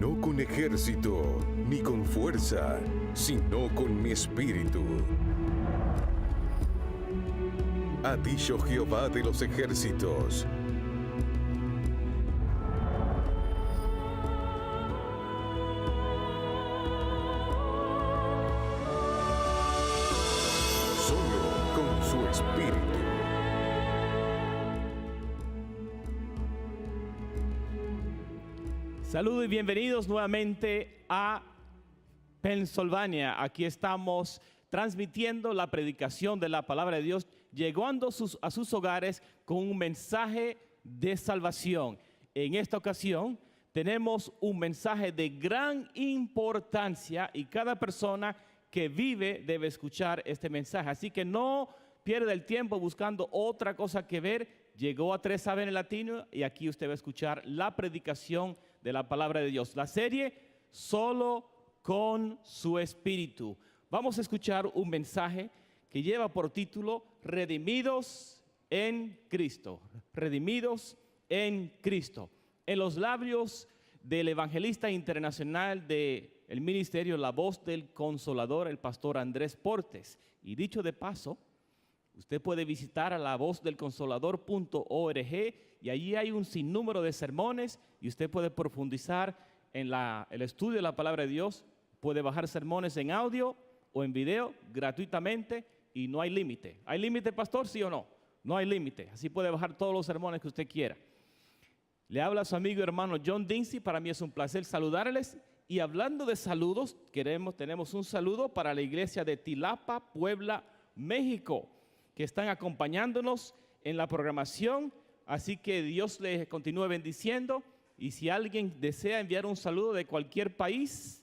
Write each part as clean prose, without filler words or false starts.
no con ejército, ni con fuerza, sino con mi espíritu. Ha dicho Jehová de los ejércitos. Solo con su espíritu. Saludos y bienvenidos nuevamente a Pennsylvania. Aquí estamos transmitiendo la predicación de la palabra de Dios, llegando a sus hogares con un mensaje de salvación. En esta ocasión tenemos un mensaje de gran importancia y cada persona que vive debe escuchar este mensaje. Así que no pierda el tiempo buscando otra cosa que ver. Llegó a 3ABN Latino y aquí usted va a escuchar la predicación de la palabra de Dios. La serie Solo con su espíritu. Vamos a escuchar un mensaje que lleva por título Redimidos en Cristo. Redimidos en Cristo. En los labios del evangelista internacional del ministerio La Voz del Consolador, el pastor Andrés Portes. Y dicho de paso, usted puede visitar a lavozdelconsolador.org y allí hay un sinnúmero de sermones y usted puede profundizar en el estudio de la palabra de Dios. Puede bajar sermones en audio o en video gratuitamente y no hay límite. ¿Hay límite, pastor? ¿Sí o no? No hay límite. Así puede bajar todos los sermones que usted quiera. Le habla a su amigo y hermano John Dinsey. Para mí es un placer saludarles. Y hablando de saludos, tenemos un saludo para la iglesia de Tilapa, Puebla, México, que están acompañándonos en la programación. Así que Dios les continúe bendiciendo. Y si alguien desea enviar un saludo de cualquier país,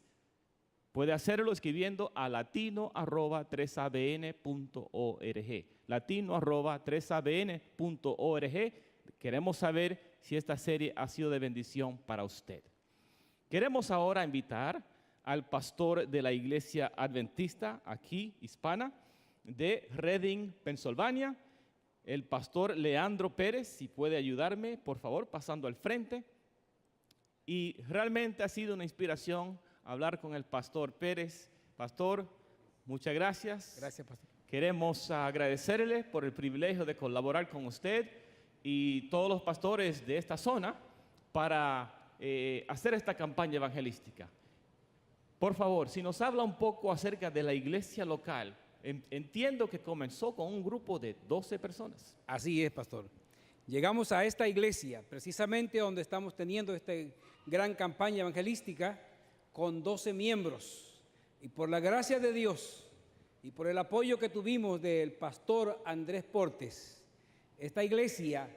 puede hacerlo escribiendo a latino@3abn.org. latino@3abn.org. Queremos saber si esta serie ha sido de bendición para usted. Queremos ahora invitar al pastor de la iglesia adventista aquí, hispana, de Reading, Pennsylvania, el pastor Leandro Pérez. Si puede ayudarme, por favor, pasando al frente. Y realmente ha sido una inspiración hablar con el pastor Pérez. Pastor, muchas gracias. Gracias, pastor. Queremos agradecerle por el privilegio de colaborar con usted y todos los pastores de esta zona para hacer esta campaña evangelística. Por favor, si nos habla un poco acerca de la iglesia local. Entiendo que comenzó con un grupo de 12 personas. Así es, pastor. Llegamos a esta iglesia, precisamente donde estamos teniendo esta gran campaña evangelística, con 12 miembros. Y por la gracia de Dios y por el apoyo que tuvimos del pastor Andrés Portes, esta iglesia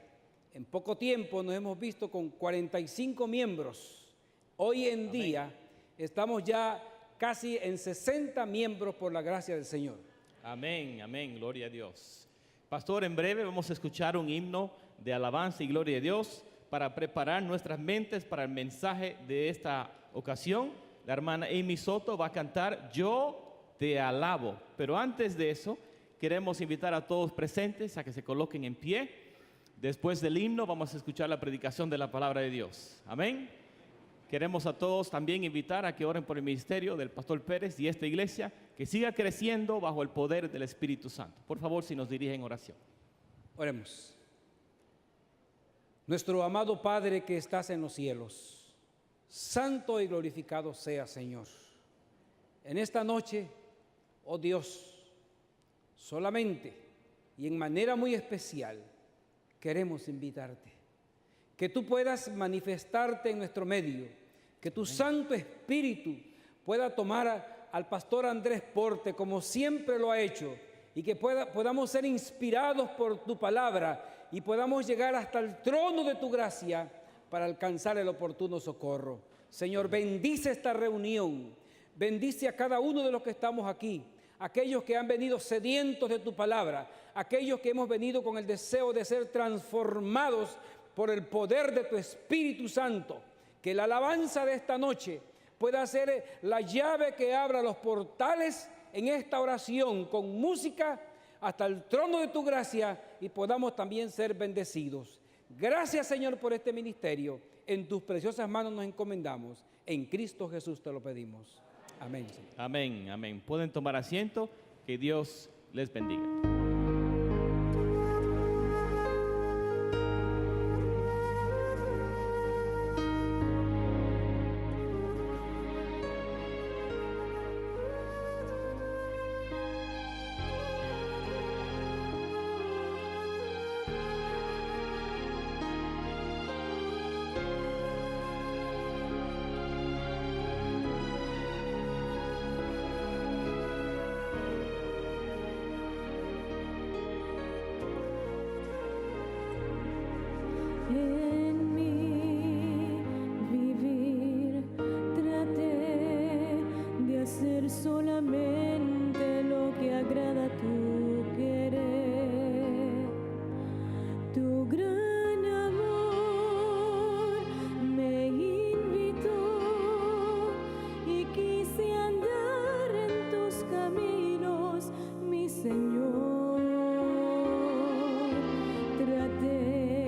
en poco tiempo nos hemos visto con 45 miembros. Hoy en día estamos ya casi en 60 miembros por la gracia del Señor. Amén, amén, gloria a Dios. Pastor, en breve vamos a escuchar un himno de alabanza y gloria a Dios para preparar nuestras mentes para el mensaje de esta ocasión. La hermana Amy Soto va a cantar Yo te alabo. Pero antes de eso, queremos invitar a todos presentes a que se coloquen en pie. Después del himno vamos a escuchar la predicación de la palabra de Dios. Amén. Queremos a todos también invitar a que oren por el ministerio del pastor Pérez y esta iglesia, que siga creciendo bajo el poder del Espíritu Santo. Por favor, si nos dirigen en oración. Oremos. Nuestro amado Padre que estás en los cielos, santo y glorificado sea, Señor. En esta noche, oh Dios, solamente y en manera muy especial, queremos invitarte. Que tú puedas manifestarte en nuestro medio, que tu Santo Espíritu pueda tomar al pastor Andrés Portes como siempre lo ha hecho, y que podamos ser inspirados por tu palabra y podamos llegar hasta el trono de tu gracia para alcanzar el oportuno socorro. Señor, bendice esta reunión, bendice a cada uno de los que estamos aquí, aquellos que han venido sedientos de tu palabra, aquellos que hemos venido con el deseo de ser transformados por el poder de tu Espíritu Santo. Que la alabanza de esta noche pueda ser la llave que abra los portales en esta oración con música hasta el trono de tu gracia y podamos también ser bendecidos. Gracias, Señor, por este ministerio. En tus preciosas manos nos encomendamos. En Cristo Jesús te lo pedimos. Amén, Señor. Amén, amén. Pueden tomar asiento. Que Dios les bendiga. En mi vivir traté de hacer solamente lo que agrada a tu querer. Tu gran amor me invitó y quise andar en tus caminos, mi Señor. Traté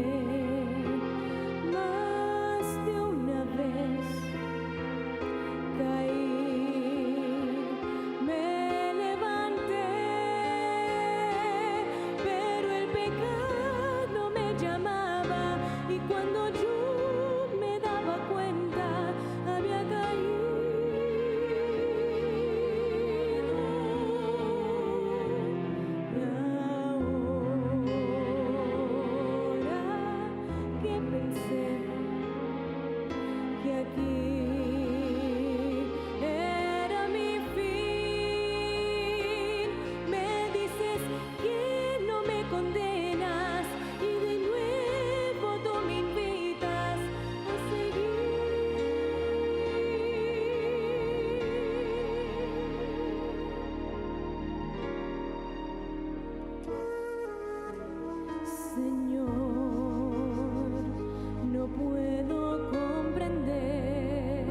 más de una vez, caí, me levanté, pero el pecado me llamaba y cuando yo me daba cuenta había caído. Y ahora que pensé que aquí era mi fin, me dices que no me condenas y de nuevo tú me invitas a seguir. Señor, no puedo comprender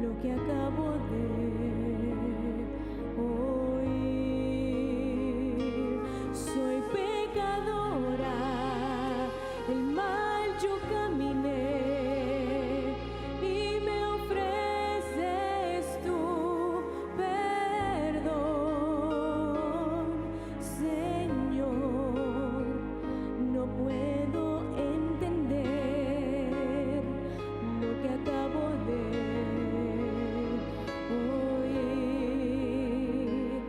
lo que acabo de oír. Soy pecadora, el mal yo caminé y me ofreces tu perdón. Señor, no puedo entender lo que acabo de oír.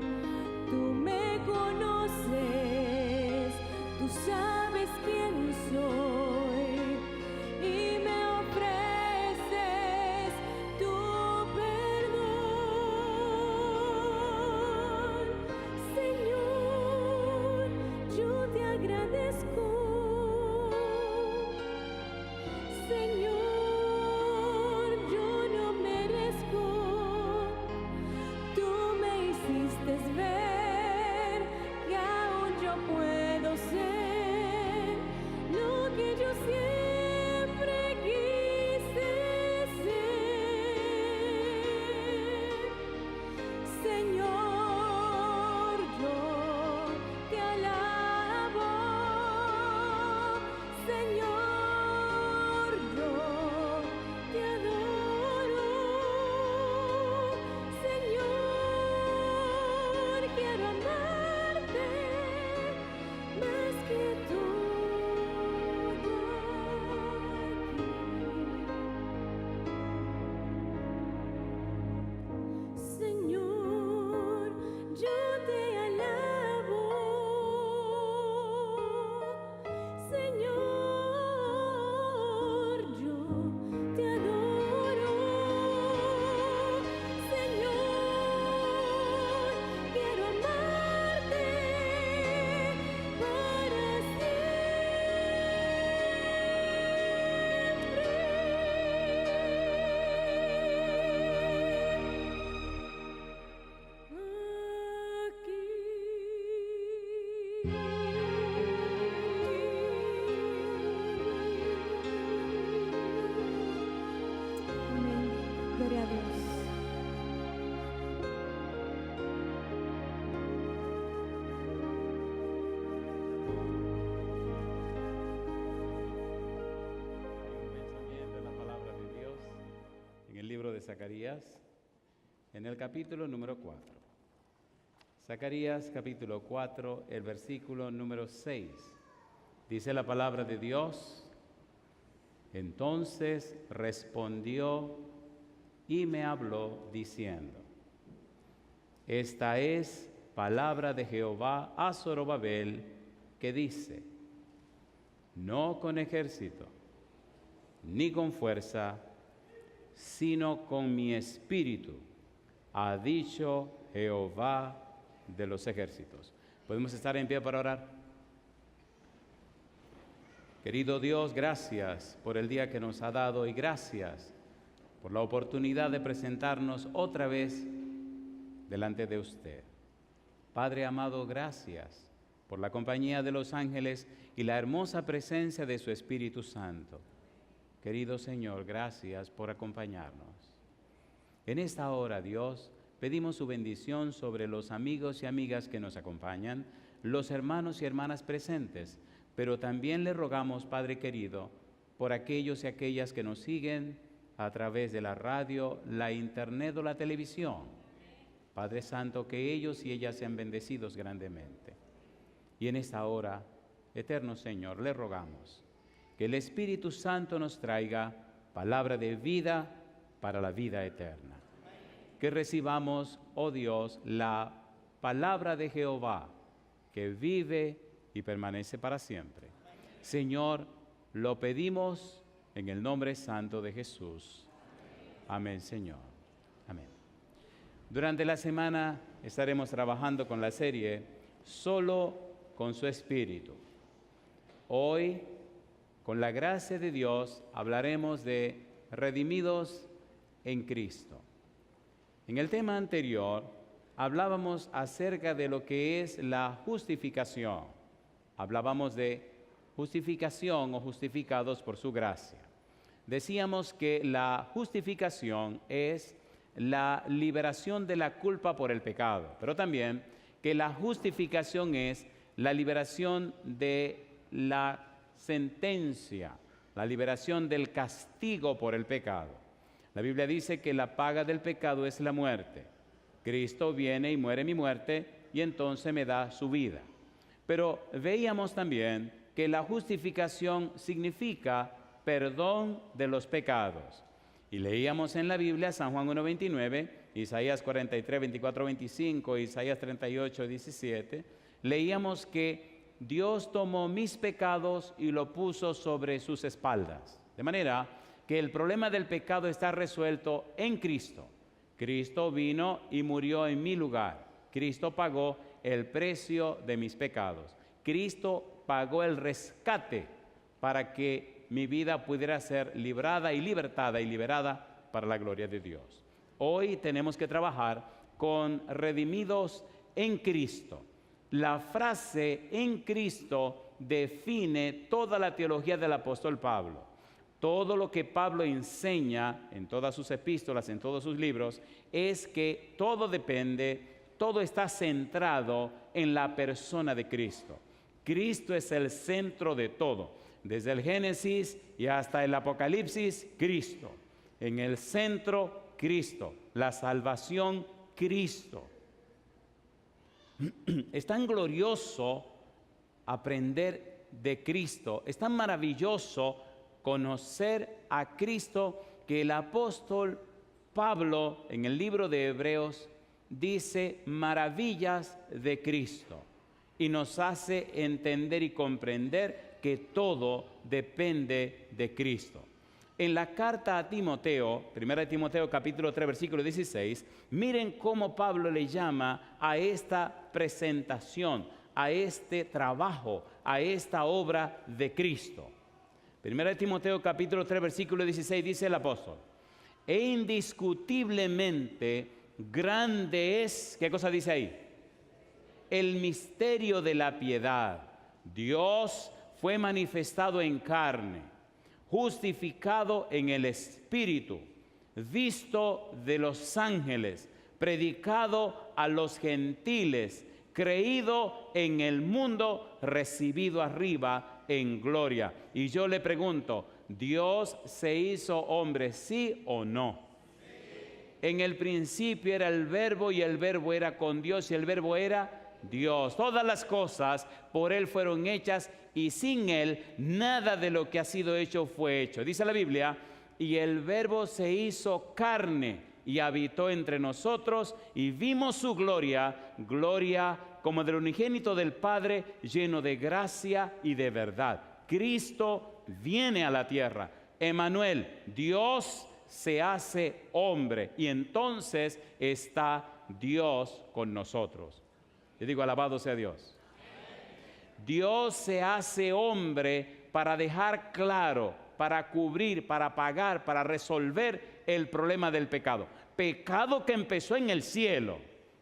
Tú me conoces, tú sabes quién soy y me ofreces tu perdón. Señor, yo te agradezco. Señor, yo no merezco. Tú me hiciste ver que aún yo puedo ser lo que yo siempre quise ser. Señor, yo te alabo. Señor, yo te adoro. Señor, quiero amarte más que todo aquí. Señor, yo te alabo. Señor, yo te adoro. Señor, quiero amarte para Amén. Gloria a Dios. Hay un mensaje de Zacarías en el capítulo número 4. Zacarías capítulo 4, el versículo número 6. Dice la palabra de Dios: entonces respondió y me habló diciendo: esta es palabra de Jehová a Zorobabel, que dice: no con ejército, ni con fuerza, sino con mi espíritu, ha dicho Jehová de los ejércitos. ¿Podemos estar en pie para orar? Querido Dios, gracias por el día que nos ha dado y gracias por la oportunidad de presentarnos otra vez delante de usted. Padre amado, gracias por la compañía de los ángeles y la hermosa presencia de su Espíritu Santo. Querido Señor, gracias por acompañarnos. En esta hora, Dios, pedimos su bendición sobre los amigos y amigas que nos acompañan, los hermanos y hermanas presentes, pero también le rogamos, Padre querido, por aquellos y aquellas que nos siguen a través de la radio, la internet o la televisión. Padre Santo, que ellos y ellas sean bendecidos grandemente. Y en esta hora, eterno Señor, le rogamos que el Espíritu Santo nos traiga palabra de vida para la vida eterna. Que recibamos, oh Dios, la palabra de Jehová, que vive y permanece para siempre. Señor, lo pedimos en el nombre santo de Jesús. Amén, Señor. Amén. Durante la semana estaremos trabajando con la serie Solo con su Espíritu. Hoy, con la gracia de Dios, hablaremos de redimidos en Cristo. En el tema anterior, hablábamos acerca de lo que es la justificación. Hablábamos de justificación o justificados por su gracia. Decíamos que la justificación es la liberación de la culpa por el pecado, pero también que la justificación es la liberación de la sentencia, la liberación del castigo por el pecado. La Biblia dice que la paga del pecado es la muerte. Cristo viene y muere mi muerte y entonces me da su vida. Pero veíamos también que la justificación significa perdón de los pecados. Y leíamos en la Biblia San Juan 1:29, Isaías 43, 24, 25, Isaías 38, 17. Leíamos que Dios tomó mis pecados y lo puso sobre sus espaldas. De manera que el problema del pecado está resuelto en Cristo. Cristo vino y murió en mi lugar. Cristo pagó el precio de mis pecados. Cristo pagó el rescate para que mi vida pudiera ser librada y libertada y liberada para la gloria de Dios. Hoy tenemos que trabajar con redimidos en Cristo. La frase en Cristo define toda la teología del apóstol Pablo. Todo lo que Pablo enseña en todas sus epístolas, en todos sus libros, es que todo depende, todo está centrado en la persona de Cristo. Cristo es el centro de todo. Desde el Génesis y hasta el Apocalipsis, Cristo. En el centro, Cristo. La salvación, Cristo. Es tan glorioso aprender de Cristo. Es tan maravilloso conocer a Cristo que el apóstol Pablo en el libro de Hebreos dice maravillas de Cristo y nos hace entender y comprender que todo depende de Cristo. En la carta a Timoteo, 1 Timoteo capítulo 3 versículo 16, miren cómo Pablo le llama a esta presentación, a este trabajo, a esta obra de Cristo. 1 Timoteo capítulo 3 versículo 16 dice el apóstol: e indiscutiblemente grande es, ¿qué cosa dice ahí? El misterio de la piedad. Dios fue manifestado en carne, justificado en el Espíritu, visto de los ángeles, predicado a los gentiles, creído en el mundo, recibido arriba en gloria. Y yo le pregunto, ¿Dios se hizo hombre, sí o no? Sí. En el principio era el Verbo y el Verbo era con Dios y el Verbo era Dios. Todas las cosas por Él fueron hechas y sin Él nada de lo que ha sido hecho fue hecho. Dice la Biblia, y el Verbo se hizo carne y habitó entre nosotros y vimos su gloria, gloria como del unigénito del Padre, lleno de gracia y de verdad. Cristo viene a la tierra. Emmanuel, Dios se hace hombre y entonces está Dios con nosotros. Yo digo, alabado sea Dios. Dios se hace hombre para dejar claro, para cubrir, para pagar, para resolver el problema del pecado. Pecado que empezó en el cielo,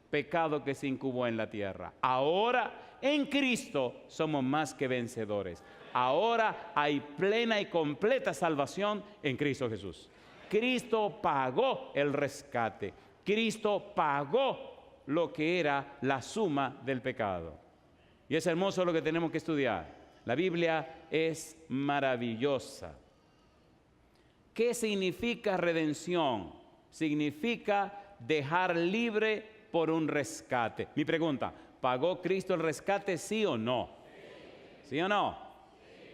pecado que se incubó en la tierra. Ahora en Cristo somos más que vencedores. Ahora hay plena y completa salvación en Cristo Jesús. Cristo pagó el rescate. Cristo pagó lo que era la suma del pecado. Y es hermoso lo que tenemos que estudiar. La Biblia es maravillosa. ¿Qué significa redención? Significa dejar libre por un rescate. Mi pregunta, ¿pagó Cristo el rescate, sí o no? ¿Sí o no?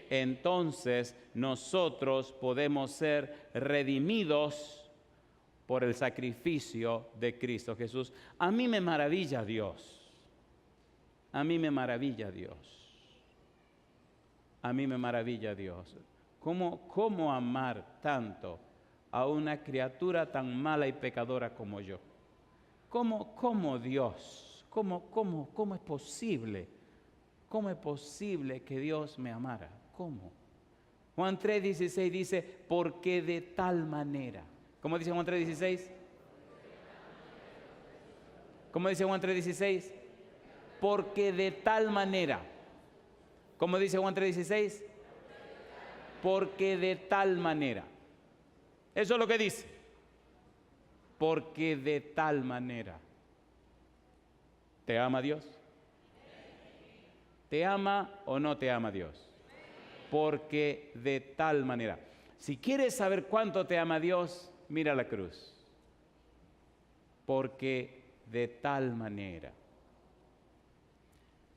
Entonces nosotros podemos ser redimidos por el sacrificio de Cristo Jesús. A mí me maravilla Dios. A mí me maravilla Dios. A mí me maravilla Dios. ¿Cómo amar tanto a una criatura tan mala y pecadora como yo? ¿Cómo Dios? ¿Cómo es posible? ¿Cómo es posible que Dios me amara? ¿Cómo? Juan 3:16 dice, porque de tal manera. ¿Cómo dice Juan 3:16? ¿Cómo dice Juan 3:16? Porque de tal manera. ¿Cómo dice Juan 3:16? Porque de tal manera. Eso es lo que dice. Porque de tal manera. ¿Te ama Dios? ¿Te ama o no te ama Dios? Porque de tal manera. Si quieres saber cuánto te ama Dios, mira la cruz. Porque de tal manera.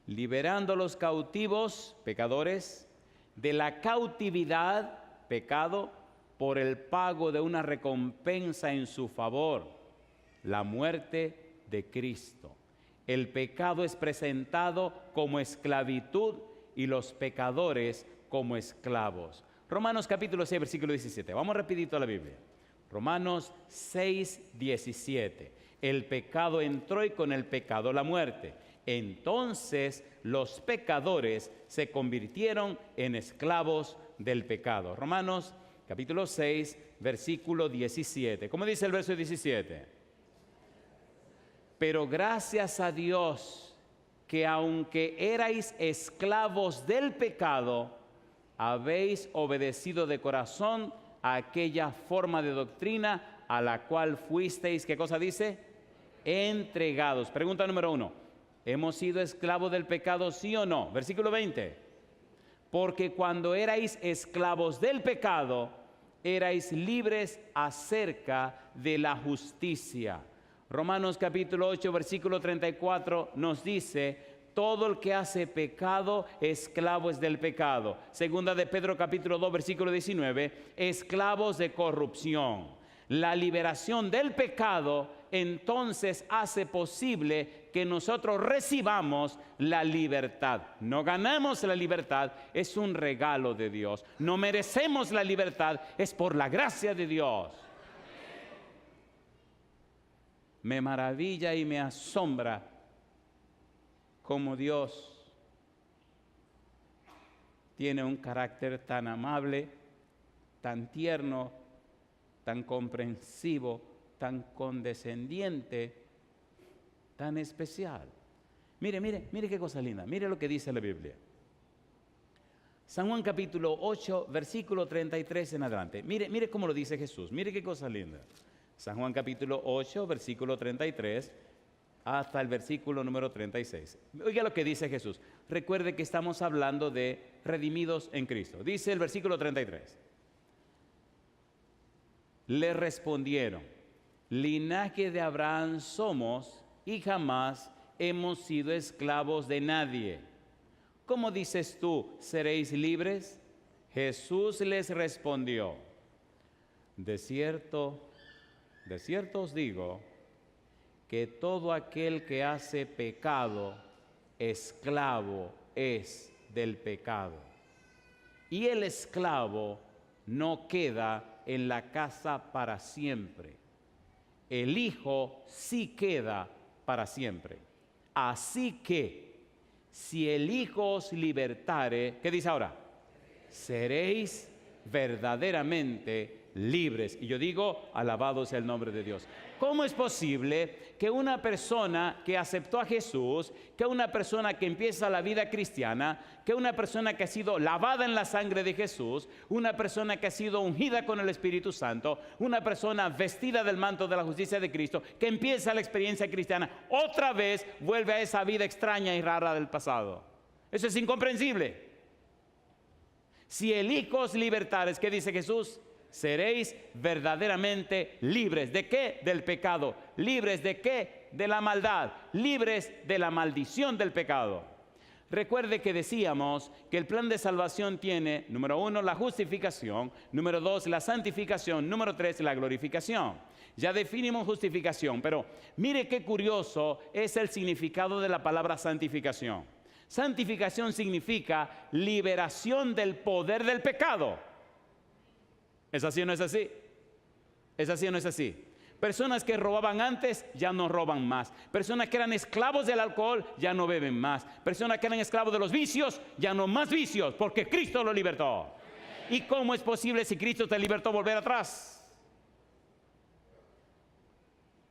Liberando a los cautivos, pecadores, de la cautividad, pecado, por el pago de una recompensa en su favor, la muerte de Cristo. El pecado es presentado como esclavitud y los pecadores como esclavos. Romanos capítulo 6, versículo 17. Vamos rapidito a la Biblia. Romanos 6, 17. El pecado entró y con el pecado la muerte. Entonces los pecadores se convirtieron en esclavos del pecado. Romanos capítulo 6, versículo 17. ¿Cómo dice el verso 17? Pero gracias a Dios que aunque erais esclavos del pecado, habéis obedecido de corazón a aquella forma de doctrina a la cual fuisteis, ¿qué cosa dice? Entregados. Pregunta número 1. ¿Hemos sido esclavos del pecado, sí o no? Versículo 20. Porque cuando erais esclavos del pecado, erais libres acerca de la justicia. Romanos capítulo 8, versículo 34 nos dice, todo el que hace pecado, esclavo es del pecado. Segunda de Pedro capítulo 2, versículo 19, esclavos de corrupción. La liberación del pecado entonces hace posible que nosotros recibamos la libertad. No ganamos la libertad, es un regalo de Dios. No merecemos la libertad, es por la gracia de Dios. Me maravilla y me asombra cómo Dios tiene un carácter tan amable, tan tierno, tan comprensivo, tan condescendiente, tan especial. Mire qué cosa linda. Mire lo que dice la Biblia. San Juan capítulo 8, versículo 33 en adelante. Mire cómo lo dice Jesús. Mire qué cosa linda. San Juan capítulo 8, versículo 33 hasta el versículo número 36. Oiga lo que dice Jesús. Recuerde que estamos hablando de redimidos en Cristo. Dice el versículo 33. Le respondieron, linaje de Abraham somos y jamás hemos sido esclavos de nadie. ¿Cómo dices tú, seréis libres? Jesús les respondió, de cierto os digo, que todo aquel que hace pecado, esclavo es del pecado. Y el esclavo no queda en la casa para siempre. El Hijo sí queda para siempre. Así que, si el Hijo os libertare, ¿qué dice ahora? Seréis verdaderamente libres. Y yo digo, alabado sea el nombre de Dios. ¿Cómo es posible que una persona que aceptó a Jesús, que una persona que empieza la vida cristiana, que una persona que ha sido lavada en la sangre de Jesús, una persona que ha sido ungida con el Espíritu Santo, una persona vestida del manto de la justicia de Cristo, que empieza la experiencia cristiana, otra vez vuelve a esa vida extraña y rara del pasado? Eso es incomprensible. Si el Hijo os libertares, ¿qué dice Jesús? Seréis verdaderamente libres. ¿De qué? Del pecado. ¿Libres de qué? De la maldad. Libres de la maldición del pecado. Recuerde que decíamos que el plan de salvación tiene, número 1, la justificación, número 2, la santificación, número 3, la glorificación. Ya definimos justificación, pero mire qué curioso es el significado de la palabra santificación. Santificación significa liberación del poder del pecado. ¿Es así o no es así? ¿Es así o no es así? Personas que robaban antes ya no roban más. Personas que eran esclavos del alcohol ya no beben más. Personas que eran esclavos de los vicios ya no más vicios, porque Cristo lo libertó. ¿Y cómo es posible, si Cristo te libertó, volver atrás?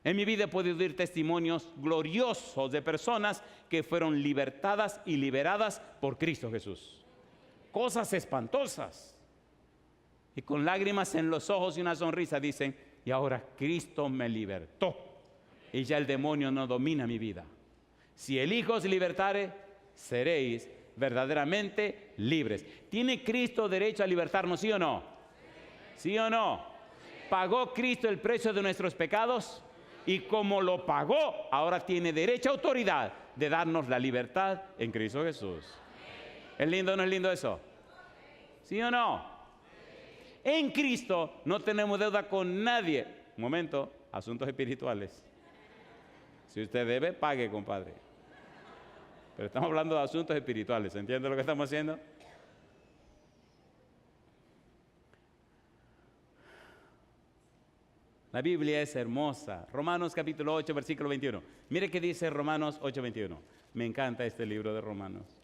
En mi vida he podido oír testimonios gloriosos de personas que fueron libertadas y liberadas por Cristo Jesús. Cosas espantosas. Y con lágrimas en los ojos y una sonrisa dicen, y ahora Cristo me libertó. Y ya el demonio no domina mi vida. Si el Hijo os libertare, seréis verdaderamente libres. ¿Tiene Cristo derecho a libertarnos, sí o no? ¿Sí o no? ¿Pagó Cristo el precio de nuestros pecados? Y como lo pagó, ahora tiene derecho, autoridad de darnos la libertad en Cristo Jesús. ¿Es lindo o no es lindo eso? ¿Sí o no? En Cristo no tenemos deuda con nadie. Un momento, asuntos espirituales. Si usted debe, pague, compadre. Pero estamos hablando de asuntos espirituales. ¿Entiende lo que estamos haciendo? La Biblia es hermosa. Romanos capítulo 8, versículo 21. Mire qué dice Romanos 8, 21. Me encanta este libro de Romanos.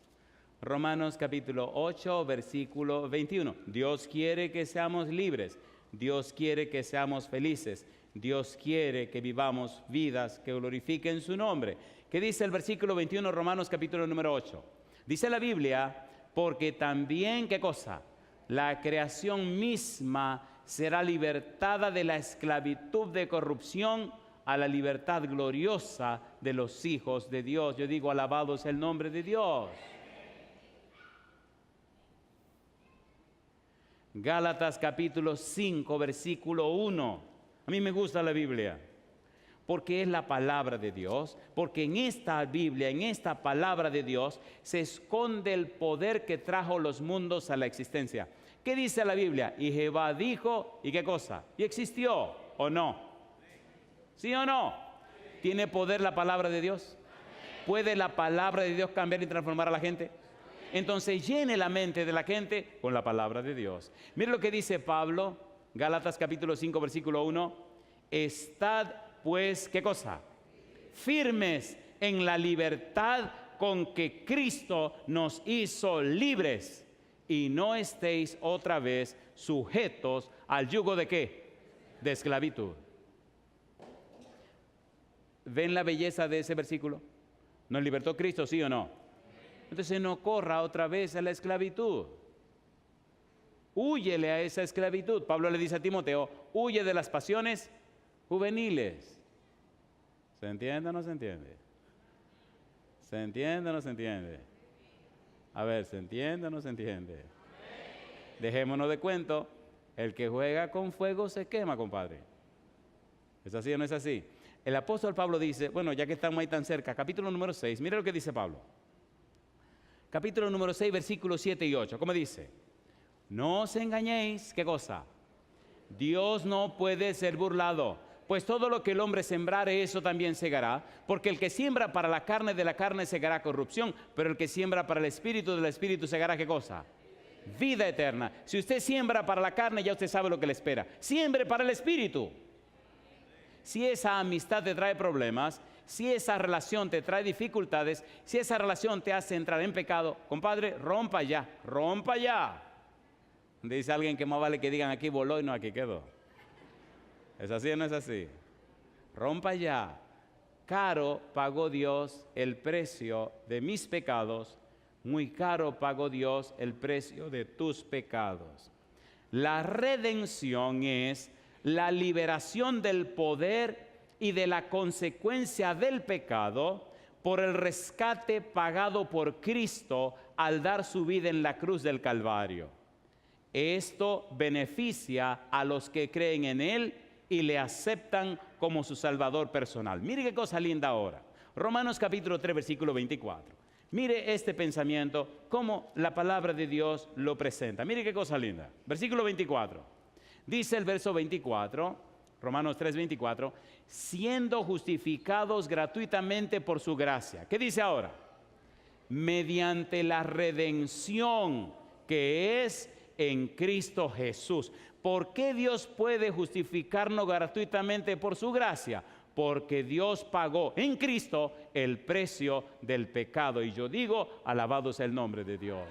Romanos capítulo 8, versículo 21. Dios quiere que seamos libres. Dios quiere que seamos felices. Dios quiere que vivamos vidas que glorifiquen su nombre. ¿Qué dice el versículo 21, Romanos capítulo número 8? Dice la Biblia, porque también, ¿qué cosa? La creación misma será libertada de la esclavitud de corrupción a la libertad gloriosa de los hijos de Dios. Yo digo, alabado sea el nombre de Dios. Gálatas capítulo 5, versículo 1. A mí me gusta la Biblia, porque es la palabra de Dios, porque en esta Biblia, en esta palabra de Dios, se esconde el poder que trajo los mundos a la existencia. ¿Qué dice la Biblia? Y Jehová dijo, ¿y qué cosa? ¿Y existió o no? ¿Sí o no? ¿Tiene poder la palabra de Dios? ¿Puede la palabra de Dios cambiar y transformar a la gente? Entonces llene la mente de la gente con la palabra de Dios. Mire lo que dice Pablo, Gálatas capítulo 5, versículo 1. Estad pues, ¿qué cosa? Firmes en la libertad con que Cristo nos hizo libres, y no estéis otra vez sujetos al yugo ¿de qué? De esclavitud. ¿Ven la belleza de ese versículo? ¿Nos libertó Cristo, sí o no? Entonces no corra otra vez a la esclavitud. Húyele a esa esclavitud. Pablo le dice a Timoteo, huye de las pasiones juveniles. ¿Se entiende o no se entiende? ¿Se entiende o no se entiende? A ver, ¿se entiende o no se entiende? Dejémonos de cuento. El que juega con fuego se quema, compadre. ¿Es así o no es así? El apóstol Pablo dice, bueno, ya que estamos ahí tan cerca, capítulo número 6, mire lo que dice Pablo. Capítulo número 6, versículos 7 y 8. ¿Cómo dice? No os engañéis, ¿qué cosa? Dios no puede ser burlado, pues todo lo que el hombre sembrare, eso también segará, porque el que siembra para la carne, de la carne segará corrupción, pero el que siembra para el espíritu, del espíritu segará, ¿qué cosa? Vida eterna. Si usted siembra para la carne, ya usted sabe lo que le espera. Siembre para el espíritu. Si esa amistad te trae problemas, si esa relación te trae dificultades, si esa relación te hace entrar en pecado, compadre, rompa ya, rompa ya. Dice alguien que más vale que digan aquí voló y no aquí quedó. ¿Es así o no es así? Rompa ya. Caro pagó Dios el precio de mis pecados, muy caro pagó Dios el precio de tus pecados. La redención es la liberación del poder y de la consecuencia del pecado por el rescate pagado por Cristo al dar su vida en la cruz del Calvario. Esto beneficia a los que creen en Él y le aceptan como su Salvador personal. Mire qué cosa linda ahora. Romanos capítulo 3, versículo 24. Mire este pensamiento, cómo la palabra de Dios lo presenta. Mire qué cosa linda. Versículo 24. Dice el verso 24, Romanos 3, 24, siendo justificados gratuitamente por su gracia. ¿Qué dice ahora? Mediante la redención que es en Cristo Jesús. ¿Por qué Dios puede justificarnos gratuitamente por su gracia? Porque Dios pagó en Cristo el precio del pecado. Y yo digo, alabado sea el nombre de Dios.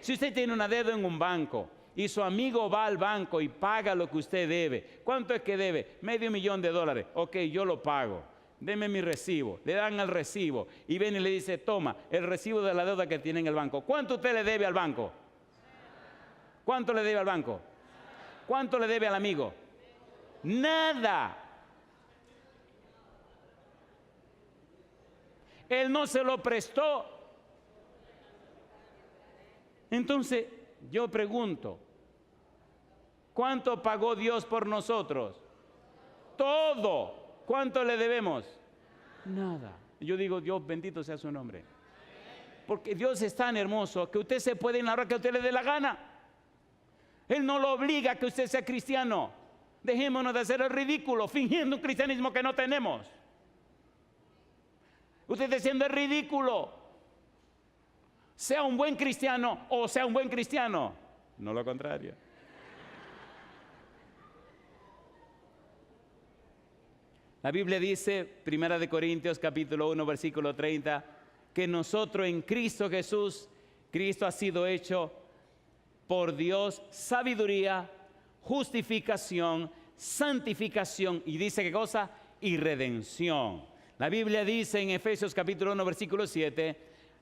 Si usted tiene una deuda en un banco y su amigo va al banco y paga lo que usted debe, ¿cuánto es que debe? $500,000. Ok, yo lo pago. Deme mi recibo. Le dan el recibo y viene y le dice, toma el recibo de la deuda que tiene en el banco. ¿Cuánto usted le debe al banco? ¿Cuánto le debe al banco? ¿Cuánto le debe al amigo? Nada. Él no se lo prestó. Entonces, yo pregunto, ¿cuánto pagó Dios por nosotros? Todo. ¿Cuánto le debemos? Nada. Yo digo, Dios bendito sea su nombre. Porque Dios es tan hermoso que usted se puede ir a la hora que a usted le dé la gana. Él no lo obliga a que usted sea cristiano. Dejémonos de hacer el ridículo, fingiendo un cristianismo que no tenemos. Usted está haciendo el ridículo. Sea un buen cristiano o sea un buen cristiano. No lo contrario. La Biblia dice, 1 Corintios capítulo 1, versículo 30, que nosotros en Cristo Jesús, Cristo ha sido hecho por Dios sabiduría, justificación, santificación y dice qué cosa, y redención. La Biblia dice en Efesios capítulo 1 versículo 7,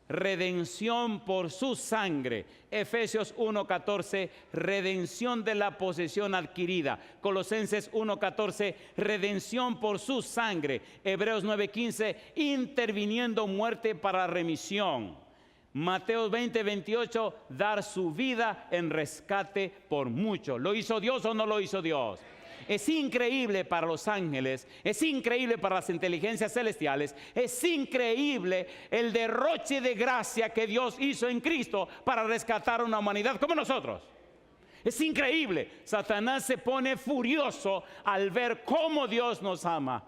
redención por su sangre. Efesios 1:14, redención de la posesión adquirida. Colosenses 1:14, redención por su sangre. Hebreos 9:15, interviniendo muerte para remisión. Mateo 20:28, dar su vida en rescate por mucho. ¿Lo hizo Dios o no lo hizo Dios? Es increíble para los ángeles, es increíble para las inteligencias celestiales, es increíble el derroche de gracia que Dios hizo en Cristo para rescatar a una humanidad como nosotros. Es increíble. Satanás se pone furioso al ver cómo Dios nos ama.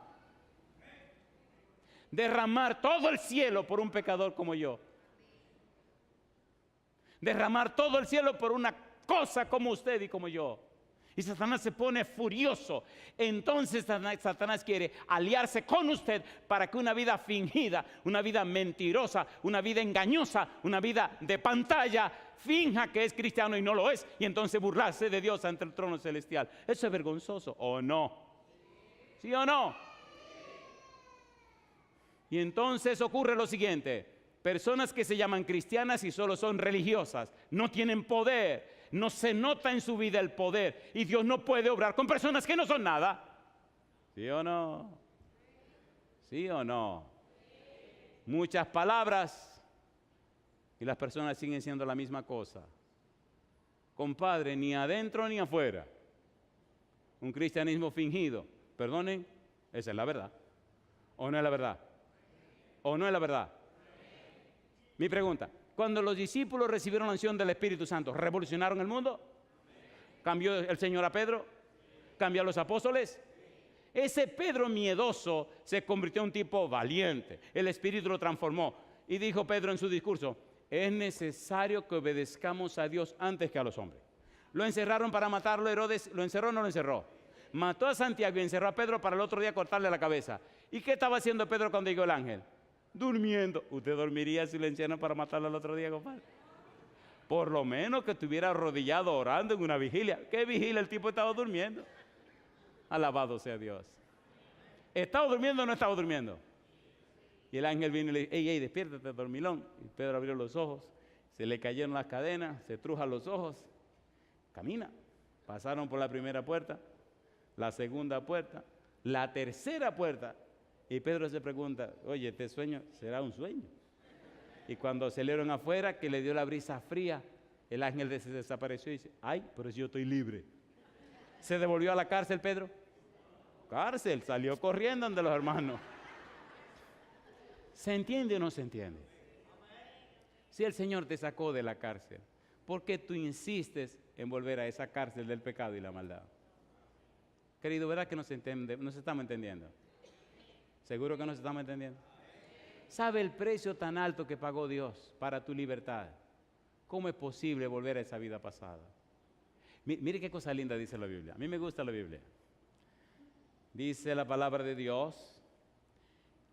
Derramar todo el cielo por un pecador como yo. Derramar todo el cielo por una cosa como usted y como yo. Y Satanás se pone furioso. Entonces Satanás quiere aliarse con usted para que una vida fingida, una vida mentirosa, una vida engañosa, una vida de pantalla, finja que es cristiano y no lo es. Y entonces burlarse de Dios ante el trono celestial. ¿Eso es vergonzoso o no? ¿Sí o no? Y entonces ocurre lo siguiente. Personas que se llaman cristianas y solo son religiosas, no tienen poder. No se nota en su vida el poder y Dios no puede obrar con personas que no son nada. ¿Sí o no? ¿Sí o no? Muchas palabras y las personas siguen siendo la misma cosa. Compadre, ni adentro ni afuera. Un cristianismo fingido. Perdonen, Esa es la verdad. ¿O no es la verdad? ¿O no es la verdad? Mi pregunta, cuando los discípulos recibieron la unción del Espíritu Santo, ¿revolucionaron el mundo? ¿Cambió el Señor a Pedro? ¿Cambió a los apóstoles? Ese Pedro miedoso se convirtió en un tipo valiente. El Espíritu lo transformó. Y dijo Pedro en su discurso, es necesario que obedezcamos a Dios antes que a los hombres. Lo encerraron para matarlo, Herodes, ¿lo encerró o no lo encerró? Mató a Santiago y encerró a Pedro para el otro día cortarle la cabeza. ¿Y qué estaba haciendo Pedro cuando llegó el ángel? Durmiendo. ¿Usted dormiría si lo encierran para matarlo el otro día, compadre? Por lo menos que estuviera arrodillado orando en una vigilia. ¿Qué vigilia? El tipo estaba durmiendo. Alabado sea Dios. ¿Estaba durmiendo o no estaba durmiendo? Y el ángel vino y le dijo, ey, despiértate, dormilón. Y Pedro abrió los ojos, se le cayeron las cadenas, se truja los ojos, camina. Pasaron por la primera puerta, la segunda puerta, la tercera puerta. Y Pedro se pregunta, oye, ¿este sueño será un sueño? Y cuando salieron afuera, que le dio la brisa fría, el ángel desapareció y dice, ay, pero si yo estoy libre. ¿Se devolvió a la cárcel, Pedro? Cárcel, salió corriendo ante los hermanos. ¿Se entiende o no se entiende? Si el Señor te sacó de la cárcel, ¿por qué tú insistes en volver a esa cárcel del pecado y la maldad? Querido, ¿verdad que no se estamos entendiendo? ¿Seguro que no se estamos entendiendo? ¿Sabe el precio tan alto que pagó Dios para tu libertad? ¿Cómo es posible volver a esa vida pasada? Mire qué cosa linda dice la Biblia. A mí me gusta la Biblia. Dice la palabra de Dios,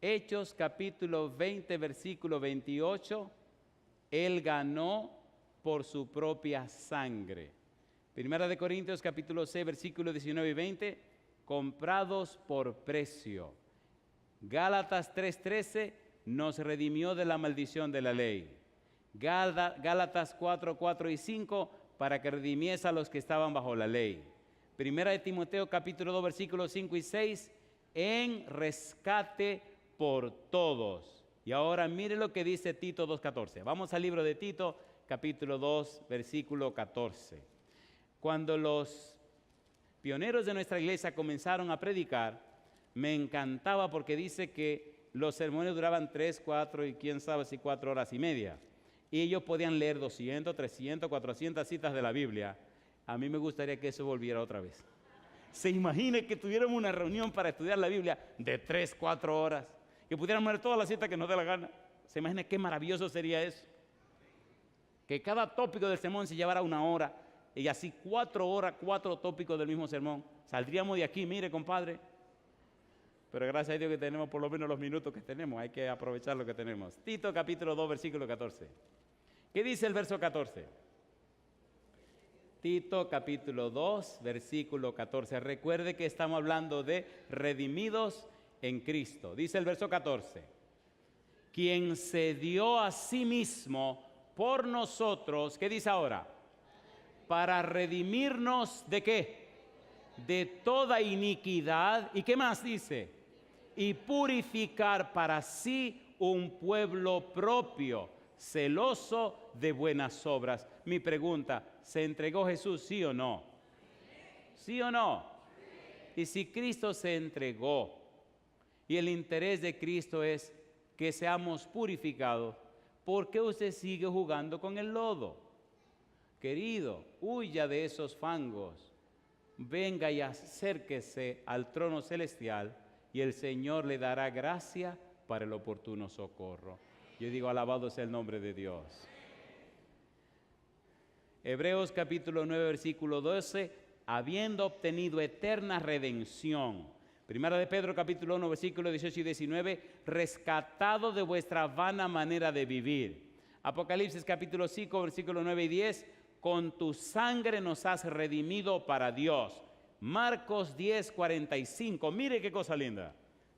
Hechos capítulo 20, versículo 28, Él ganó por su propia sangre. Primera de Corintios capítulo 6, versículo 19 y 20, comprados por precio. Gálatas 3:13, nos redimió de la maldición de la ley. Gálatas 4, 4 y 5, para que redimiese a los que estaban bajo la ley. Primera de Timoteo capítulo 2, versículos 5 y 6, en rescate por todos. Y ahora mire lo que dice Tito 2:14. Vamos al libro de Tito, capítulo 2, versículo 14. Cuando los pioneros de nuestra iglesia comenzaron a predicar, me encantaba porque dice que los sermones duraban 3, 4 y quién sabe si 4 horas y media. Y ellos podían leer 200, 300, 400 citas de la Biblia. A mí me gustaría que eso volviera otra vez. Se imagine que tuviéramos una reunión para estudiar la Biblia de 3, 4 horas. Que pudiéramos leer todas las citas que nos dé la gana. Se imagina qué maravilloso sería eso. Que cada tópico del sermón se llevara 1 hora. Y así 4 horas, 4 tópicos del mismo sermón. Saldríamos de aquí, mire, compadre. Pero gracias a Dios que tenemos por lo menos los minutos que tenemos. Hay que aprovechar lo que tenemos. Tito capítulo 2, versículo 14. ¿Qué dice el verso 14? Tito capítulo 2, versículo 14. Recuerde que estamos hablando de redimidos en Cristo. Dice el verso 14. Quien se dio a sí mismo por nosotros, ¿qué dice ahora? Para redimirnos ¿de qué? De toda iniquidad. ¿Y qué más dice? Y purificar para sí un pueblo propio, celoso de buenas obras. Mi pregunta, ¿se entregó Jesús, sí o no? ¿Sí o no? Y si Cristo se entregó, y el interés de Cristo es que seamos purificados, ¿por qué usted sigue jugando con el lodo? Querido, huya de esos fangos, venga y acérquese al trono celestial, y el Señor le dará gracia para el oportuno socorro. Yo digo, alabado sea el nombre de Dios. Hebreos capítulo 9, versículo 12, habiendo obtenido eterna redención. Primera de Pedro capítulo 1, versículo 18 y 19, rescatado de vuestra vana manera de vivir. Apocalipsis capítulo 5, versículo 9 y 10, con tu sangre nos has redimido para Dios. Marcos 10, 45, mire qué cosa linda.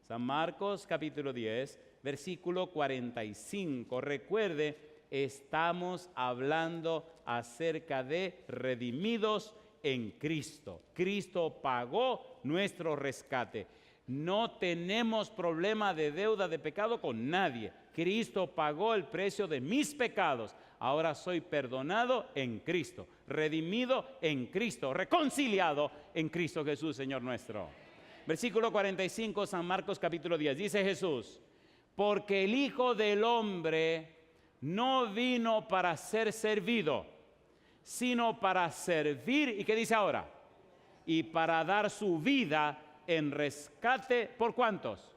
San Marcos capítulo 10, versículo 45. Recuerde, estamos hablando acerca de redimidos en Cristo. Cristo pagó nuestro rescate. No tenemos problema de deuda de pecado con nadie. Cristo pagó el precio de mis pecados. Ahora soy perdonado en Cristo, redimido en Cristo, reconciliado en Cristo Jesús, Señor nuestro. Versículo 45, San Marcos capítulo 10. Dice Jesús, porque el Hijo del Hombre no vino para ser servido, sino para servir. ¿Y qué dice ahora? Y para dar su vida en rescate. ¿Por cuántos?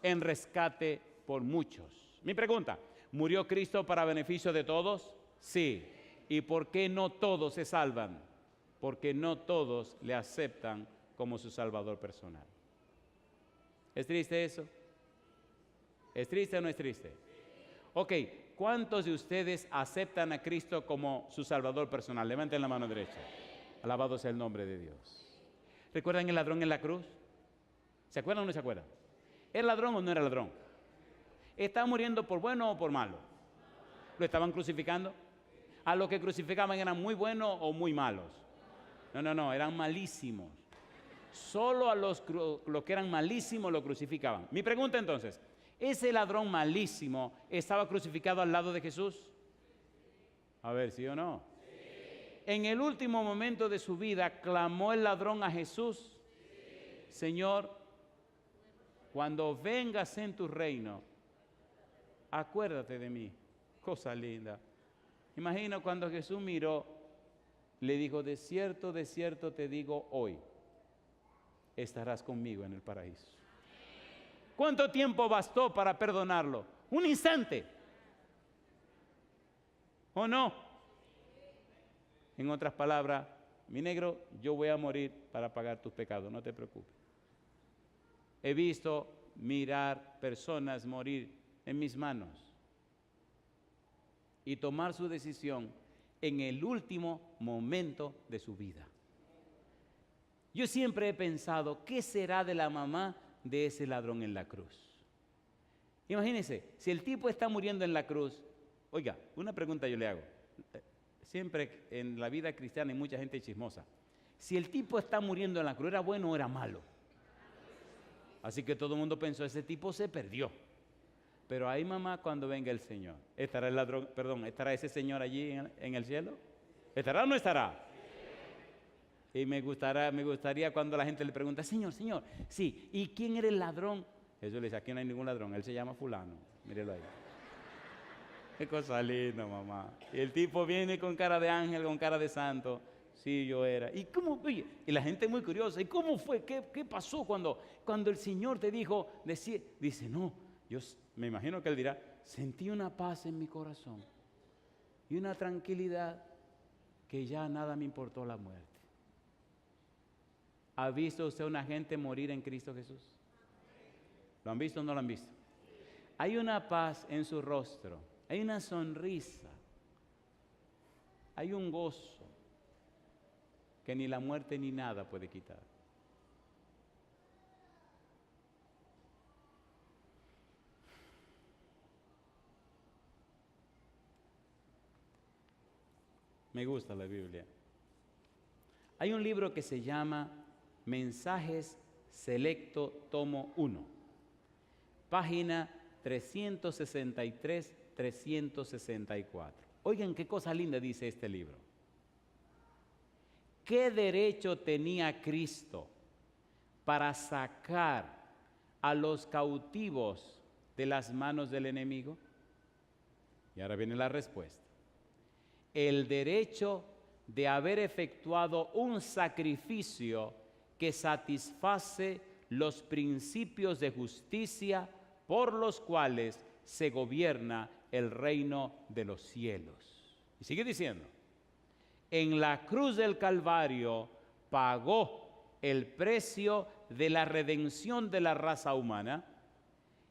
En rescate por muchos. Mi pregunta, ¿murió Cristo para beneficio de todos? Sí. ¿Y por qué no todos se salvan? Porque no todos le aceptan como su Salvador personal. ¿Es triste eso? ¿Es triste o no es triste? Ok, ¿cuántos de ustedes aceptan a Cristo como su Salvador personal? Levanten la mano derecha. Alabado sea el nombre de Dios. ¿Recuerdan el ladrón en la cruz? ¿Se acuerdan o no se acuerdan? ¿Era ladrón o no era ladrón? ¿Estaba muriendo por bueno o por malo? ¿Lo estaban crucificando? ¿A los que crucificaban eran muy buenos o muy malos? No, eran malísimos. Solo a los que eran malísimos lo crucificaban. Mi pregunta entonces, ¿ese ladrón malísimo estaba crucificado al lado de Jesús? A ver, ¿sí o no? Sí. En el último momento de su vida, ¿clamó el ladrón a Jesús? Sí. Señor, cuando vengas en tu reino, acuérdate de mí. Cosa linda. Imagino cuando Jesús miró, le dijo, de cierto te digo hoy, estarás conmigo en el paraíso. ¿Cuánto tiempo bastó para perdonarlo? Un instante. ¿O no? En otras palabras, mi negro, yo voy a morir para pagar tus pecados, no te preocupes. He visto mirar personas morir en mis manos y tomar su decisión en el último momento de su vida. Yo siempre he pensado, ¿qué será de la mamá de ese ladrón en la cruz? Imagínense, si el tipo está muriendo en la cruz, oiga, una pregunta yo le hago. Siempre en la vida cristiana hay mucha gente chismosa. Si el tipo está muriendo en la cruz, ¿era bueno o era malo? Así que todo el mundo pensó, ese tipo se perdió. Pero ahí, mamá, cuando venga el Señor, ¿estará el ladrón, estará ese Señor allí en el cielo? ¿Estará o no estará? Y me gustaría cuando la gente le pregunta, Señor, sí, ¿y quién era el ladrón? Jesús le dice, aquí no hay ningún ladrón, él se llama fulano, mírelo ahí. Qué cosa linda, mamá. Y el tipo viene con cara de ángel, con cara de santo. Sí, yo era. ¿Y cómo? Oye, y la gente es muy curiosa. ¿Y cómo fue? ¿Qué pasó cuando el Señor te dijo? Dice, no, yo me imagino que él dirá, sentí una paz en mi corazón y una tranquilidad que ya nada me importó la muerte. ¿Ha visto usted a una gente morir en Cristo Jesús? ¿Lo han visto o no lo han visto? Hay una paz en su rostro, hay una sonrisa, hay un gozo que ni la muerte ni nada puede quitar. Me gusta la Biblia. Hay un libro que se llama Mensajes Selecto, tomo 1, página 363-364. Oigan qué cosa linda dice este libro. ¿Qué derecho tenía Cristo para sacar a los cautivos de las manos del enemigo? Y ahora viene la respuesta. El derecho de haber efectuado un sacrificio que satisface los principios de justicia por los cuales se gobierna el reino de los cielos. Y sigue diciendo, en la cruz del Calvario pagó el precio de la redención de la raza humana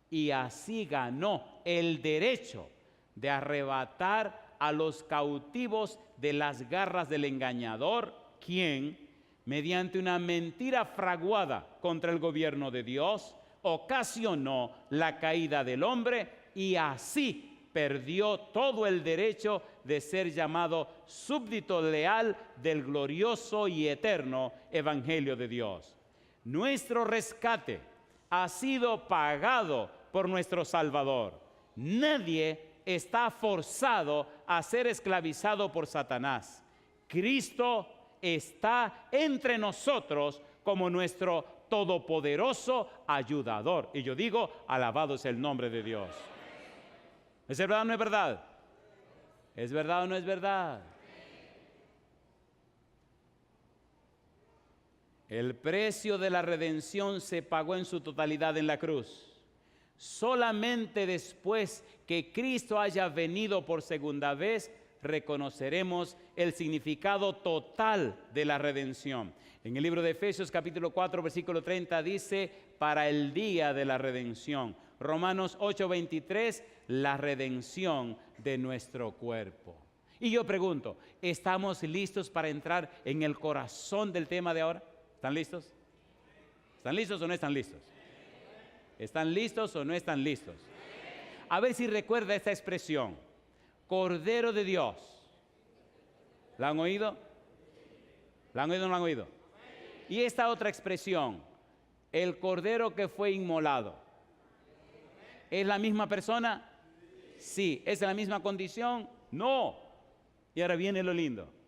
y así ganó el derecho de arrebatar a los cautivos de las garras del engañador, quien, mediante una mentira fraguada contra el gobierno de Dios, ocasionó la caída del hombre y así perdió todo el derecho de ser llamado súbdito leal del glorioso y eterno Evangelio de Dios. Nuestro rescate ha sido pagado por nuestro Salvador. Nadie está forzado a ser esclavizado por Satanás. Cristo está entre nosotros como nuestro todopoderoso, ayudador. Y yo digo, alabado es el nombre de Dios. ¿Es verdad o no es verdad? ¿Es verdad o no es verdad? El precio de la redención se pagó en su totalidad en la cruz. Solamente después que Cristo haya venido por segunda vez, reconoceremos el significado total de la redención. En el libro de Efesios capítulo 4 versículo 30 dice, para el día de la redención. Romanos 8:23, la redención de nuestro cuerpo. Y yo pregunto, ¿estamos listos para entrar en el corazón del tema de ahora? ¿Están listos? ¿Están listos o no están listos? ¿Están listos o no están listos? A ver si recuerda esta expresión. Cordero de Dios. ¿La han oído? ¿La han oído o no la han oído? Y esta otra expresión. El cordero que fue inmolado. ¿Es la misma persona? Sí. ¿Es de la misma condición? No. Y ahora viene lo lindo.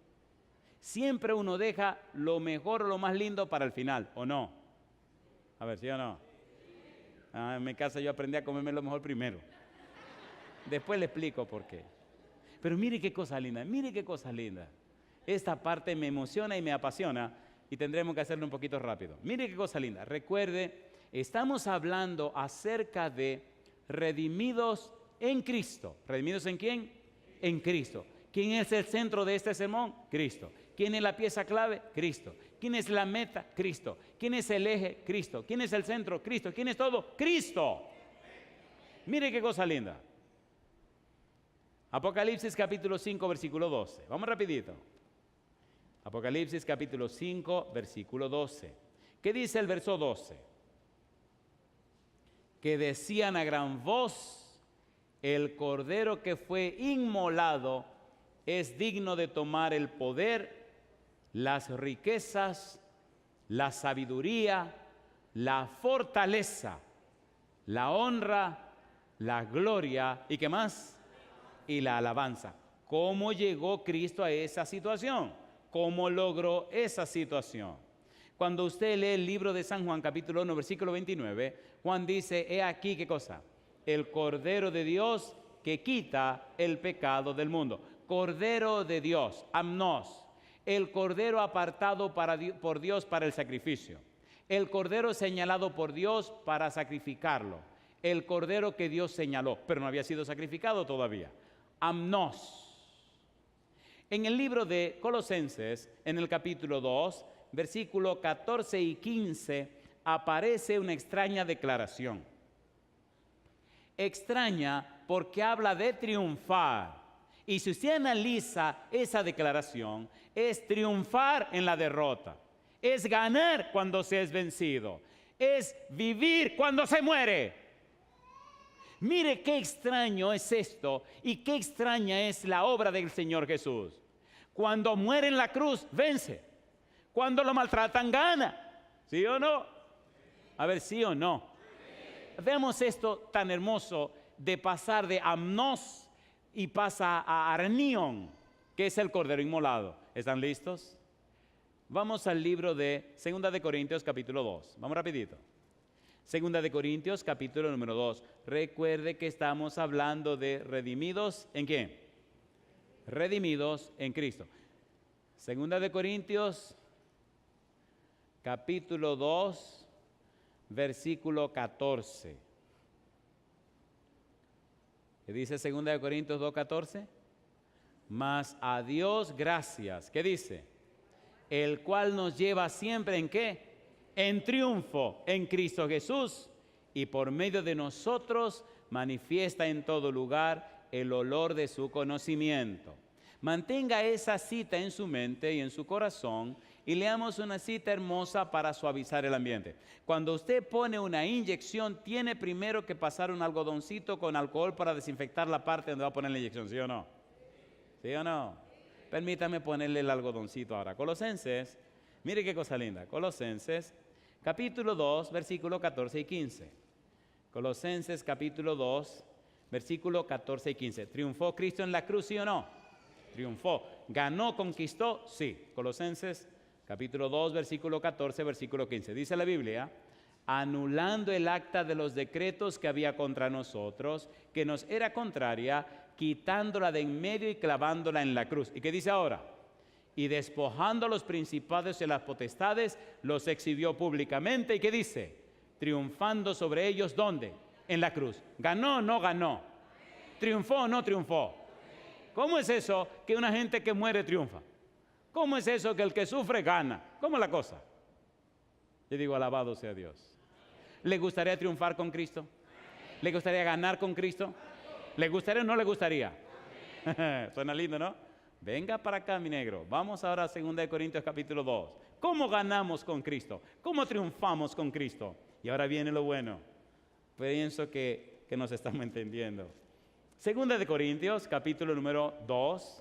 Siempre uno deja lo mejor o lo más lindo para el final, ¿o no? A ver, ¿sí o no? En mi casa yo aprendí a comerme lo mejor primero. Después le explico por qué. Pero mire qué cosa linda, mire qué cosa linda. Esta parte me emociona y me apasiona y tendremos que hacerlo un poquito rápido. Mire qué cosa linda. Recuerde, estamos hablando acerca de redimidos en Cristo. ¿Redimidos en quién? En Cristo. ¿Quién es el centro de este sermón? Cristo. ¿Quién es la pieza clave? Cristo. ¿Quién es la meta? Cristo. ¿Quién es el eje? Cristo. ¿Quién es el centro? Cristo. ¿Quién es todo? Cristo. Mire qué cosa linda. Apocalipsis capítulo 5, versículo 12. Vamos rapidito. Apocalipsis capítulo 5, versículo 12. ¿Qué dice el verso 12? Que decían a gran voz, el cordero que fue inmolado es digno de tomar el poder, las riquezas, la sabiduría, la fortaleza, la honra, la gloria y ¿qué más? Y la alabanza. ¿Cómo llegó Cristo a esa situación? ¿Cómo logró esa situación? Cuando usted lee el libro de San Juan, capítulo 1, versículo 29, Juan dice, he aquí, ¿qué cosa? El Cordero de Dios que quita el pecado del mundo. Cordero de Dios, amnos. El Cordero apartado por Dios para el sacrificio. El Cordero señalado por Dios para sacrificarlo. El Cordero que Dios señaló, pero no había sido sacrificado todavía. Amnos. En el libro de Colosenses, en el capítulo 2, versículo 14 y 15, aparece una extraña declaración. Extraña porque habla de triunfar. Y si usted analiza esa declaración, es triunfar en la derrota. Es ganar cuando se es vencido. Es vivir cuando se muere. Mire qué extraño es esto y qué extraña es la obra del Señor Jesús. Cuando muere en la cruz, vence. Cuando lo maltratan, gana. ¿Sí o no? A ver, ¿sí o no? Veamos esto tan hermoso de pasar de amnos y pasa a arnión, que es el Cordero inmolado. ¿Están listos? Vamos al libro de 2 de Corintios capítulo 2. Vamos rapidito. 2 de Corintios capítulo número 2. Recuerde que estamos hablando de redimidos, ¿en qué? Redimidos en Cristo. 2 de Corintios capítulo 2, versículo 14. ¿Qué dice 2 de Corintios 2:14? Mas a Dios gracias. ¿Qué dice? El cual nos lleva siempre ¿en qué? En triunfo en Cristo Jesús, y por medio de nosotros manifiesta en todo lugar el olor de su conocimiento. Mantenga esa cita en su mente y en su corazón y leamos una cita hermosa para suavizar el ambiente. Cuando usted pone una inyección, tiene primero que pasar un algodoncito con alcohol para desinfectar la parte donde va a poner la inyección, ¿sí o no? ¿Sí o no? Permítame ponerle el algodoncito ahora. Colosenses, mire qué cosa linda. Colosenses, capítulo 2, versículo 14 y 15. Colosenses, capítulo 2, versículo 14 y 15. ¿Triunfó Cristo en la cruz, sí o no? Triunfó. ¿Ganó, conquistó? Sí. Colosenses, capítulo 2, versículo 14, versículo 15. Dice la Biblia: anulando el acta de los decretos que había contra nosotros, que nos era contraria, quitándola de en medio y clavándola en la cruz. ¿Y qué dice ahora? Y despojando a los principados y las potestades, los exhibió públicamente. ¿Y qué dice? Triunfando sobre ellos, ¿dónde? En la cruz. ¿Ganó o no ganó? ¿Triunfó o no triunfó? ¿Cómo es eso que una gente que muere triunfa? ¿Cómo es eso que el que sufre gana? ¿Cómo es la cosa? Yo digo, alabado sea Dios. ¿Le gustaría triunfar con Cristo? ¿Le gustaría ganar con Cristo? ¿Le gustaría o no le gustaría? Suena lindo, ¿no? Venga para acá, mi negro. Vamos ahora a 2 Corintios capítulo 2. ¿Cómo ganamos con Cristo? ¿Cómo triunfamos con Cristo? Y ahora viene lo bueno. Pienso que nos estamos entendiendo. 2 Corintios capítulo número 2.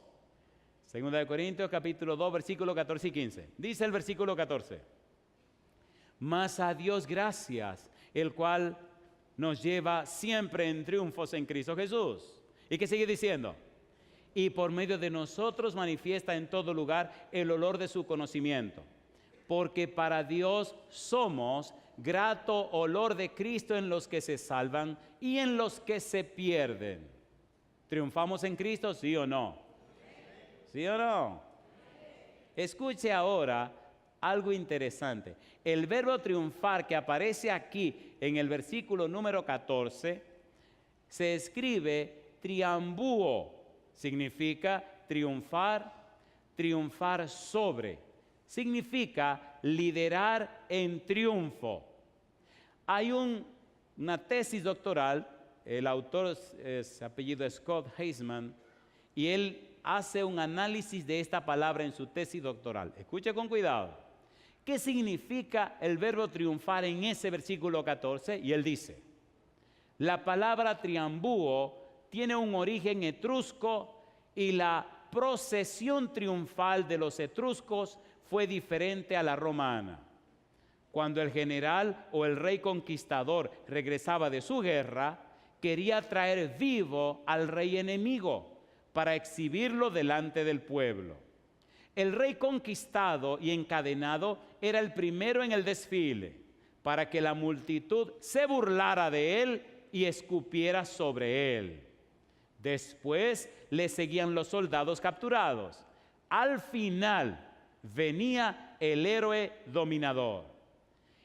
2 Corintios capítulo 2, versículo 14 y 15. Dice el versículo 14. Mas a Dios gracias, el cual nos lleva siempre en triunfos en Cristo Jesús. ¿Y qué sigue diciendo? Y por medio de nosotros manifiesta en todo lugar el olor de su conocimiento. Porque para Dios somos grato olor de Cristo en los que se salvan y en los que se pierden. ¿Triunfamos en Cristo, sí o no? ¿Sí o no? Escuche ahora algo interesante. El verbo triunfar que aparece aquí en el versículo número 14 se escribe triambuo. Significa triunfar, triunfar sobre. Significa liderar en triunfo. Hay una tesis doctoral, el autor es apellido Scott Heisman, y él hace un análisis de esta palabra en su tesis doctoral. Escuche con cuidado. ¿Qué significa el verbo triunfar en ese versículo 14? Y él dice, la palabra triambúo tiene un origen etrusco y la procesión triunfal de los etruscos fue diferente a la romana. Cuando el general o el rey conquistador regresaba de su guerra, quería traer vivo al rey enemigo para exhibirlo delante del pueblo. El rey conquistado y encadenado era el primero en el desfile, para que la multitud se burlara de él y escupiera sobre él. Después le seguían los soldados capturados. Al final venía el héroe dominador.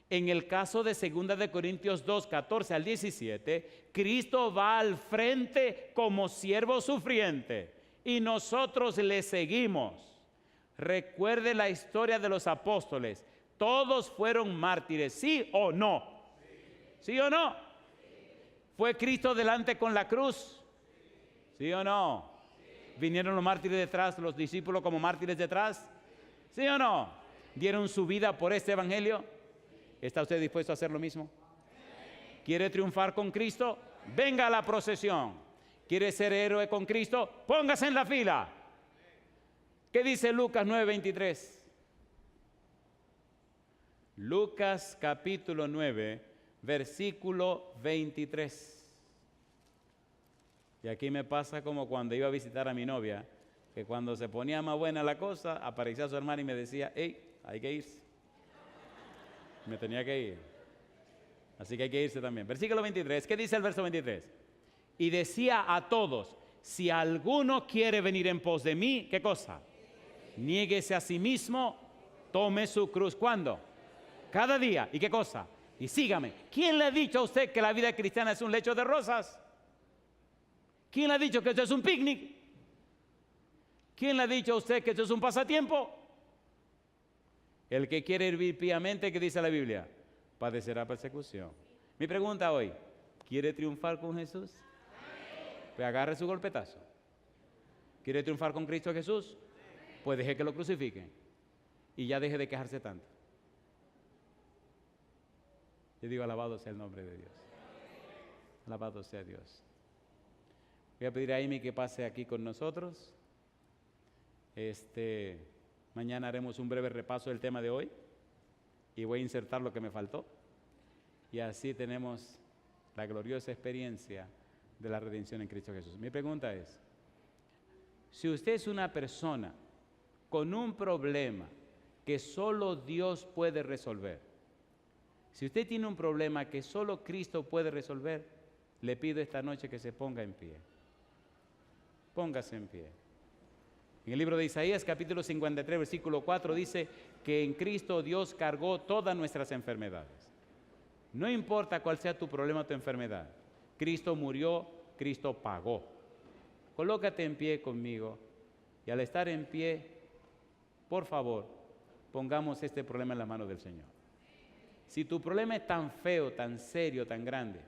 En el caso de 2 Corintios 2, 14 al 17, Cristo va al frente como siervo sufriente y nosotros le seguimos. Recuerde la historia de los apóstoles. Todos fueron mártires, ¿sí o no? ¿Sí o no? ¿Fue Cristo delante con la cruz? ¿Sí o no? ¿Vinieron los mártires detrás, los discípulos como mártires detrás? ¿Sí o no? ¿Dieron su vida por este evangelio? ¿Está usted dispuesto a hacer lo mismo? ¿Quiere triunfar con Cristo? Venga a la procesión. ¿Quiere ser héroe con Cristo? Póngase en la fila. ¿Qué dice Lucas 9:23? Lucas capítulo 9, versículo 23. Y aquí me pasa como cuando iba a visitar a mi novia, que cuando se ponía más buena la cosa, aparecía su hermana y me decía, hey, hay que irse. Me tenía que ir. Así que hay que irse también. Versículo 23, ¿qué dice el verso 23? Y decía a todos, si alguno quiere venir en pos de mí, ¿qué cosa? Niéguese a sí mismo, tome su cruz. ¿Cuándo? Cada día. ¿Y qué cosa? Y sígame. ¿Quién le ha dicho a usted que la vida cristiana es un lecho de rosas? ¿Quién le ha dicho que esto es un picnic? ¿Quién le ha dicho a usted que esto es un pasatiempo? El que quiere vivir piamente, ¿qué dice la Biblia? Padecerá persecución. Mi pregunta hoy, ¿quiere triunfar con Jesús? Pues agarre su golpetazo. ¿Quiere triunfar con Cristo Jesús? Pues deje que lo crucifiquen y ya deje de quejarse tanto. Yo digo, alabado sea el nombre de Dios. Alabado sea Dios. Voy a pedir a Amy que pase aquí con nosotros. Mañana haremos un breve repaso del tema de hoy y voy a insertar lo que me faltó. Y así tenemos la gloriosa experiencia de la redención en Cristo Jesús. Mi pregunta es, si usted es una persona con un problema que solo Dios puede resolver. Si usted tiene un problema que solo Cristo puede resolver, le pido esta noche que se ponga en pie. Póngase en pie. En el libro de Isaías, capítulo 53, versículo 4, dice que en Cristo Dios cargó todas nuestras enfermedades. No importa cuál sea tu problema o tu enfermedad, Cristo murió, Cristo pagó. Colócate en pie conmigo y al estar en pie, por favor, pongamos este problema en la mano del Señor. Si tu problema es tan feo, tan serio, tan grande,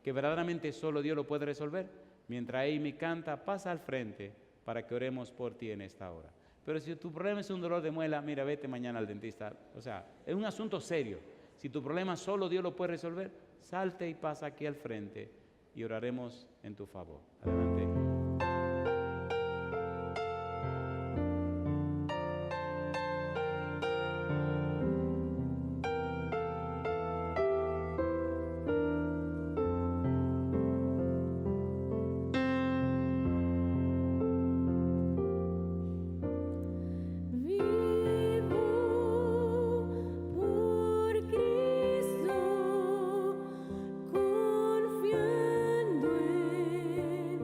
que verdaderamente solo Dios lo puede resolver, mientras Amy canta, pasa al frente para que oremos por ti en esta hora. Pero si tu problema es un dolor de muela, mira, vete mañana al dentista. O sea, es un asunto serio. Si tu problema solo Dios lo puede resolver, salte y pasa aquí al frente y oraremos en tu favor. Adelante. Vivo por Cristo, confiando en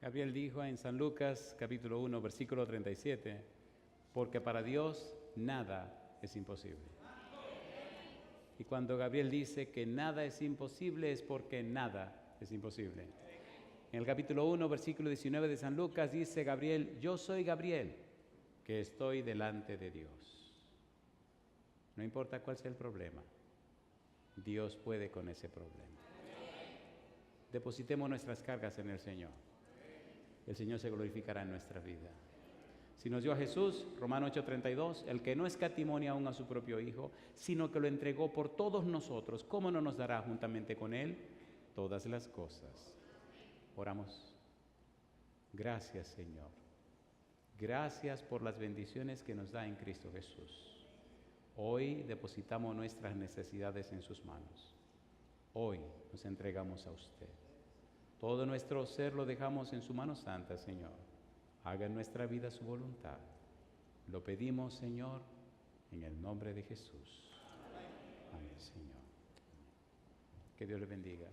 Gabriel dijo en San Lucas capítulo 1, versículo 37, porque para Dios nada es imposible. Y cuando Gabriel dice que nada es imposible es porque nada es imposible. En el capítulo 1, versículo 19 de San Lucas dice Gabriel, yo soy Gabriel, que estoy delante de Dios. No importa cuál sea el problema, Dios puede con ese problema. Depositemos nuestras cargas en el Señor. El Señor se glorificará en nuestra vida. Si nos dio a Jesús, Romanos 8:32, el que no escatimó ni aún a su propio Hijo, sino que lo entregó por todos nosotros, ¿cómo no nos dará juntamente con Él todas las cosas? Oramos. Gracias, Señor. Gracias por las bendiciones que nos da en Cristo Jesús. Hoy depositamos nuestras necesidades en sus manos. Hoy nos entregamos a usted. Todo nuestro ser lo dejamos en su mano santa, Señor. Haga en nuestra vida su voluntad. Lo pedimos, Señor, en el nombre de Jesús. Amén, Señor. Que Dios le bendiga.